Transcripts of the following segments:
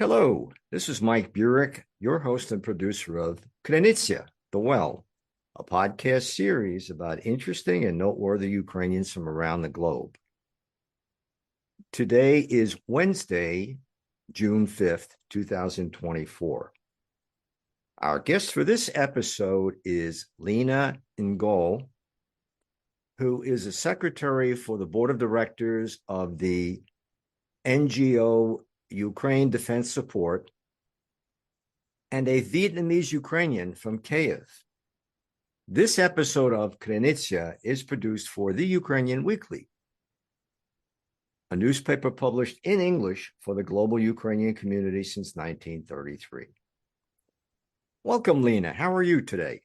Hello, this is Mike Burek, your host and producer of Krynytsia, The Well, a podcast series about interesting and noteworthy Ukrainians from around the globe. Today is Wednesday, June 5th, 2024. Our guest for this episode is Lina Ngo, who is a secretary for the board of directors of the NGO Ukraine Defense Support and a Vietnamese Ukrainian from Kyiv. This episode of Krynytsia is produced for the Ukrainian Weekly, a newspaper published in English for the global Ukrainian community since 1933. Welcome, Lina. How are you today?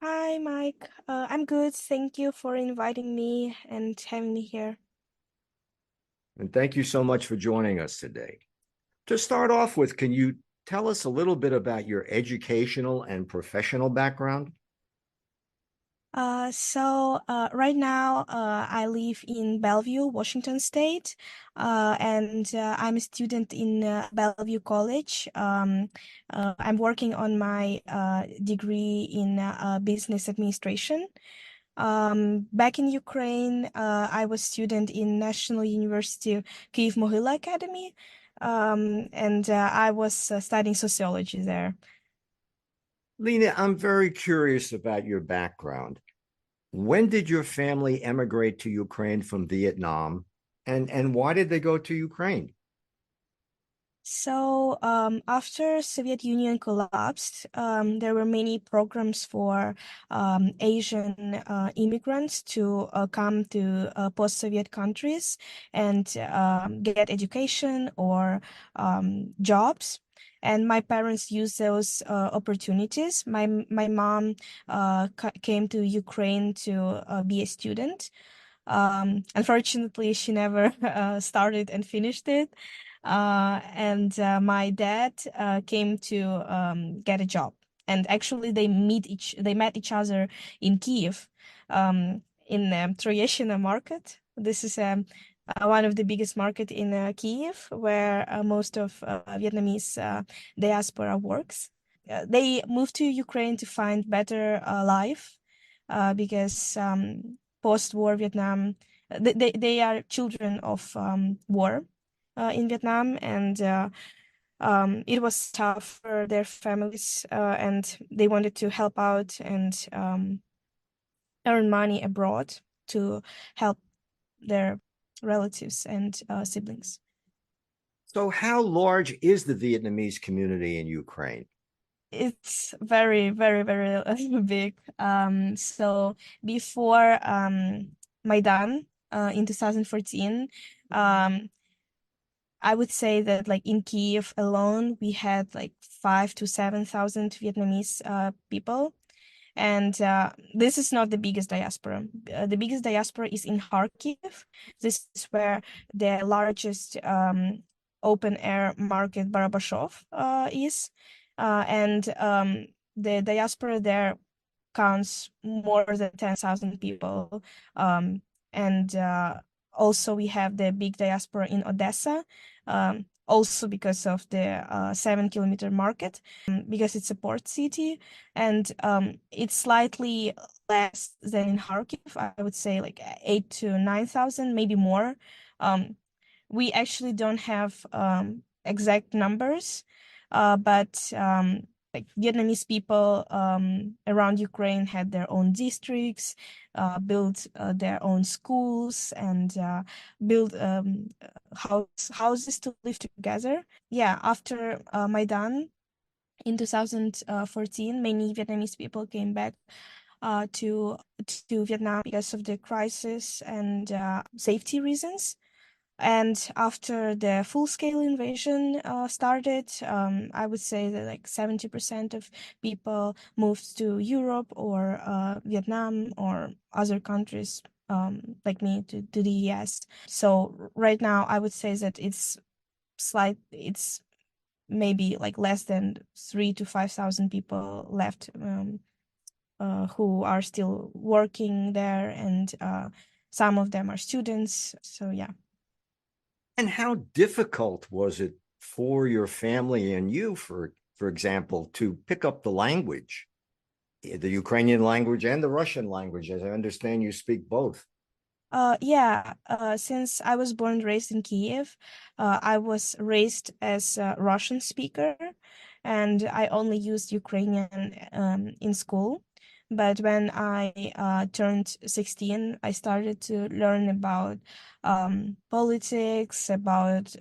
Hi, Mike. I'm good. Thank you for inviting me and having me here. And thank you so much for joining us today. To start off with, can you tell us a little bit about your educational and professional background? Right now, I live in Bellevue, Washington State, and I'm a student in Bellevue College. I'm working on my degree in business administration. Back in Ukraine, I was student in National University Kyiv-Mohyla Academy, and I was studying sociology there. Lina, I'm very curious about your background. When did your family emigrate to Ukraine from Vietnam, and why did they go to Ukraine? After Soviet Union collapsed, there were many programs for Asian immigrants to come to post-Soviet countries and get education or jobs. And my parents used those opportunities. My mom came to Ukraine to be a student. Unfortunately, she never started and finished it. And My dad came to get a job. And actually, they met each other in Kiev, in the Troyeshina market. This is one of the biggest market in Kiev, where most of Vietnamese diaspora works. They moved to Ukraine to find better life because post-war Vietnam, they are children of war in Vietnam, and it was tough for their families, and they wanted to help out and earn money abroad to help their relatives and siblings. So, how large is the Vietnamese community in Ukraine? It's very, very, very big. So before Maidan in 2014, I would say that like in Kiev alone, we had like 5 to 7,000 Vietnamese people. And this is not the biggest diaspora. The biggest diaspora is in Kharkiv. This is where the largest open air market Barabashov is. And the diaspora there counts more than 10,000 people. Um, and Also, we have the big diaspora in Odessa, also because of the 7 kilometer market, because it's a port city, and it's slightly less than in Kharkiv. I would say like 8 to 9,000, maybe more. We actually don't have exact numbers, but like Vietnamese people around Ukraine had their own districts, built their own schools, and built houses to live together. Yeah, after Maidan in 2014, many Vietnamese people came back to Vietnam because of the crisis and safety reasons. And after the full-scale invasion started, I would say that like 70% of people moved to Europe or Vietnam or other countries like me to the US. So right now, I would say that it's maybe like less than 3 to 5,000 people left who are still working there, and some of them are students. So yeah. And how difficult was it for your family and you, for example, to pick up the language, the Ukrainian language and the Russian language? As I understand, you speak both. Yeah, since I was born and raised in Kiev, I was raised as a Russian speaker, and I only used Ukrainian in school. But when I turned 16, I started to learn about politics, about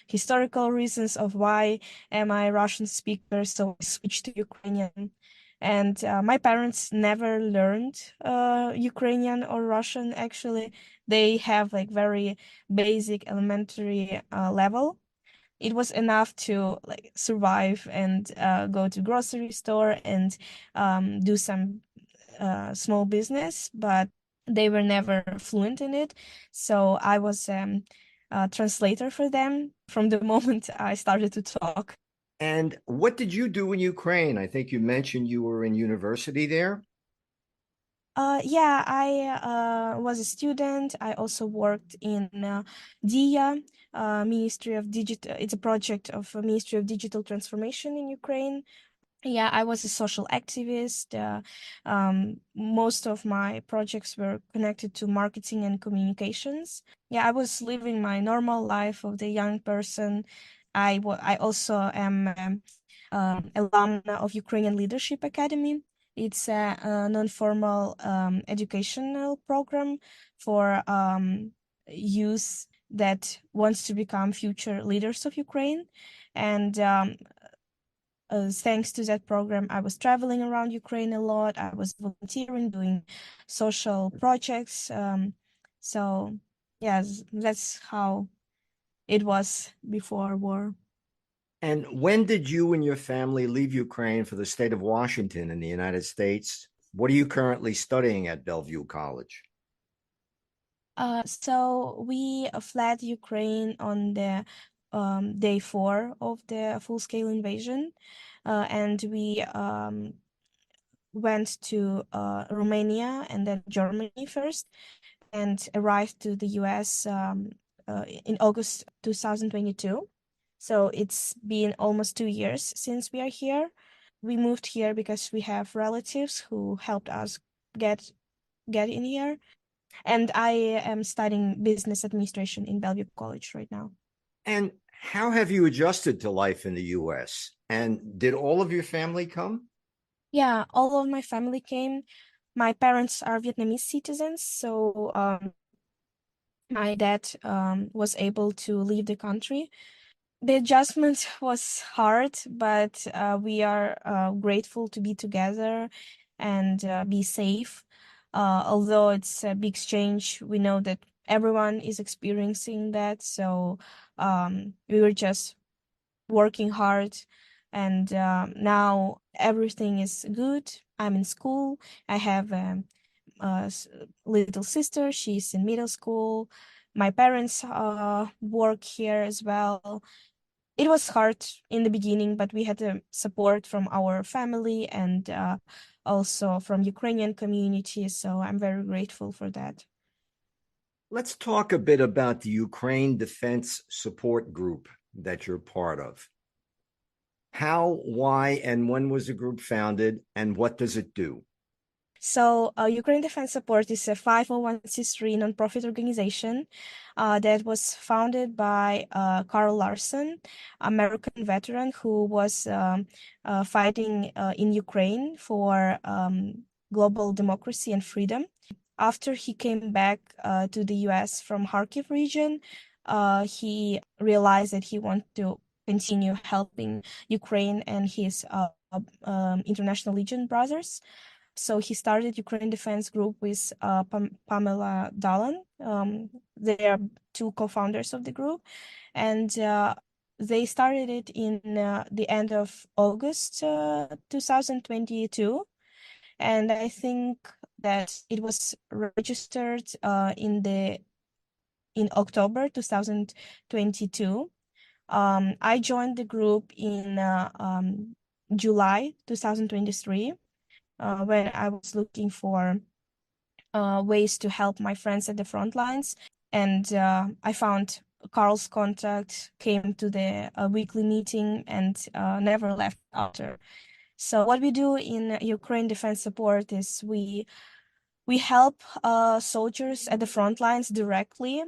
historical reasons of why am I a Russian speaker, so I switched to Ukrainian. And my parents never learned Ukrainian or Russian, actually. They have like very basic elementary level. It was enough to like survive and go to grocery store and do some small business, but they were never fluent in it. So I was a translator for them from the moment I started to talk. And what did you do in Ukraine? I think you mentioned you were in university there. Yeah, I was a student. I also worked in DIA, Ministry of Digital. It's a project of Ministry of Digital Transformation in Ukraine. Yeah, I was a social activist. Most of my projects were connected to marketing and communications. Yeah, I was living my normal life of the young person. I also am alumna of Ukrainian Leadership Academy. It's a non-formal educational program for youth that wants to become future leaders of Ukraine. And thanks to that program, I was traveling around Ukraine a lot. I was volunteering, doing social projects. So, yes, that's how it was before war. And when did you and your family leave Ukraine for the state of Washington in the United States? What are you currently studying at Bellevue College? So we fled Ukraine on the day 4 of the full-scale invasion, and we went to Romania and then Germany first, and arrived to the US in August 2022. So it's been almost 2 years since we are here. We moved here because we have relatives who helped us get in here. And I am studying business administration in Bellevue College right now. And how have you adjusted to life in the US? And did all of your family come? Yeah, all of my family came. My parents are Vietnamese citizens, so my dad was able to leave the country. The adjustment was hard, but we are grateful to be together and be safe. Although it's a big change, we know that everyone is experiencing that. So we were just working hard, and now everything is good. I'm in school. I have a little sister. She's in middle school. My parents work here as well. It was hard in the beginning, but we had the support from our family and also from Ukrainian community. So I'm very grateful for that. Let's talk a bit about the Ukraine Defense Support Group that you're part of. How, why, and when was the group founded, and what does it do? So, Ukraine Defense Support is a 501c3 nonprofit organization that was founded by Carl Larson, American veteran who was fighting in Ukraine for global democracy and freedom. After he came back to the US from Kharkiv region, he realized that he wanted to continue helping Ukraine and his International Legion brothers. So he started Ukraine Defense Group with Pamela Dalan. They are two co-founders of the group, and they started it in the end of August 2022. And I think that it was registered in October 2022. I joined the group in July 2023 when I was looking for ways to help my friends at the front lines. And I found Carl's contact, came to the weekly meeting, and never left after. So what we do in Ukraine Defense Support is we help soldiers at the front lines directly.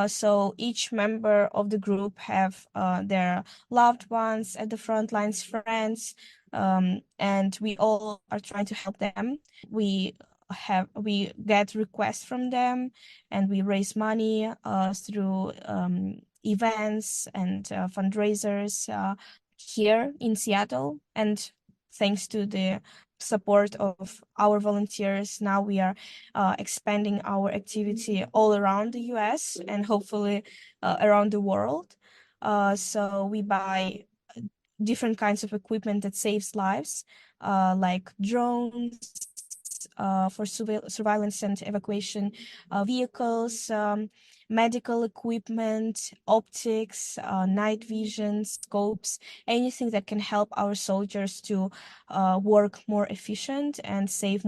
So each member of the group have their loved ones at the front lines, friends, and we all are trying to help them. We get requests from them, and we raise money through events and fundraisers here in Seattle. And thanks to the support of our volunteers, now we are expanding our activity all around the US and hopefully around the world. So we buy different kinds of equipment that saves lives, like drones for surveillance and evacuation, vehicles, medical equipment, optics, night vision, scopes, anything that can help our soldiers to work more efficient and save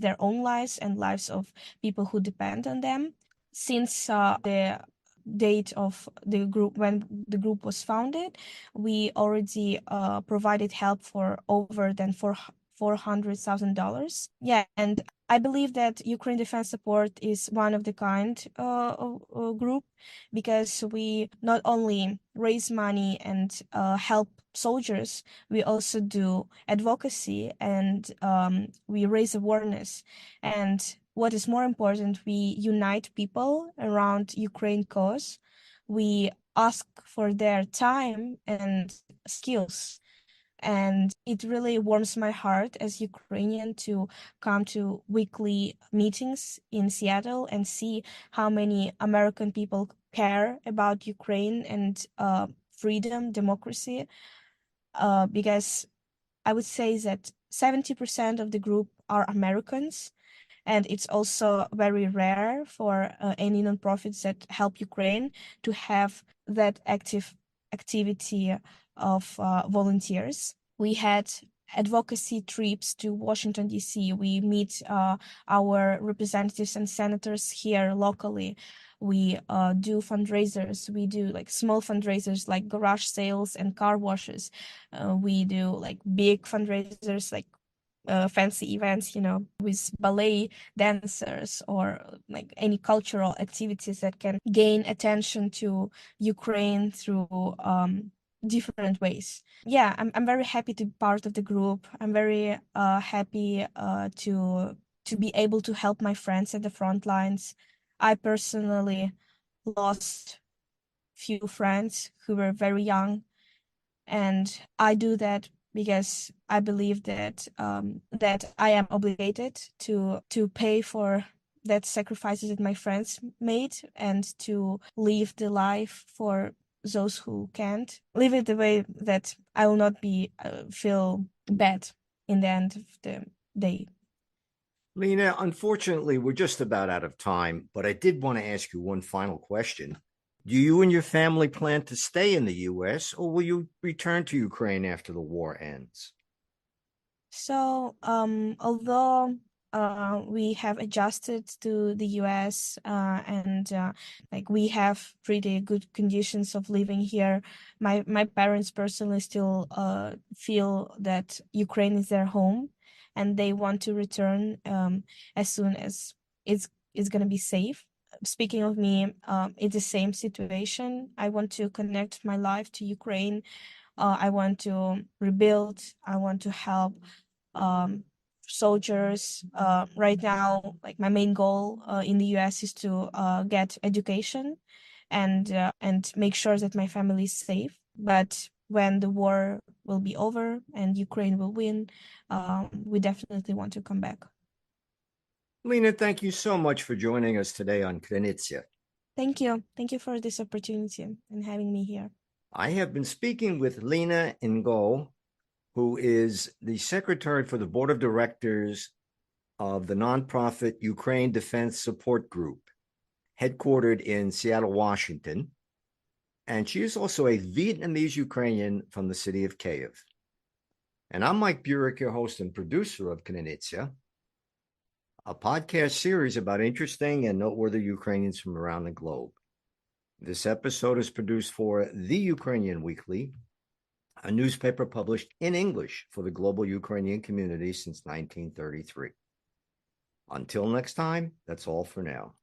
their own lives and lives of people who depend on them. Since the date of the group, when the group was founded, we already provided help for over than $400,000. Yeah, and I believe that Ukraine Defense Support is one of the kind group, because we not only raise money and help soldiers, we also do advocacy, and we raise awareness. And what is more important, we unite people around Ukraine cause. We ask for their time and skills. And it really warms my heart as Ukrainian to come to weekly meetings in Seattle and see how many American people care about Ukraine and freedom, democracy. Because I would say that 70% of the group are Americans, and it's also very rare for any nonprofits that help Ukraine to have that active activity of volunteers. We had advocacy trips to Washington, D.C. We meet our representatives and senators here locally. We do fundraisers. We do like small fundraisers like garage sales and car washes. We do like big fundraisers like fancy events, with ballet dancers or like any cultural activities that can gain attention to Ukraine through different ways. Yeah, I'm very happy to be part of the group. I'm very happy to be able to help my friends at the front lines. I personally lost few friends who were very young, and I do that because I believe that that I am obligated to pay for that sacrifices that my friends made, and to live the life for those who can't live it the way that I will not be feel bad in the end of the day. Lina, unfortunately, we're just about out of time, but I did want to ask you one final question. Do you and your family plan to stay in the US, or will you return to Ukraine after the war ends? So, although we have adjusted to the US, and like we have pretty good conditions of living here, my parents personally still feel that Ukraine is their home, and they want to return as soon as it's gonna be safe. Speaking of me, it's the same situation. I want to connect my life to Ukraine. I want to rebuild. I want to help um, soldiers. Right now, like my main goal in the US is to get education and make sure that my family is safe. But when the war will be over and Ukraine will win, we definitely want to come back. Lina, thank you so much for joining us today on Krenitsia. Thank you. Thank you for this opportunity and having me here. I have been speaking with Lina Ngo, who is the secretary for the board of directors of the nonprofit Ukraine Defense Support Group, headquartered in Seattle, Washington. And she is also a Vietnamese Ukrainian from the city of Kyiv. And I'm Mike Burek, your host and producer of Krenitsia, a podcast series about interesting and noteworthy Ukrainians from around the globe. This episode is produced for The Ukrainian Weekly, a newspaper published in English for the global Ukrainian community since 1933. Until next time, that's all for now.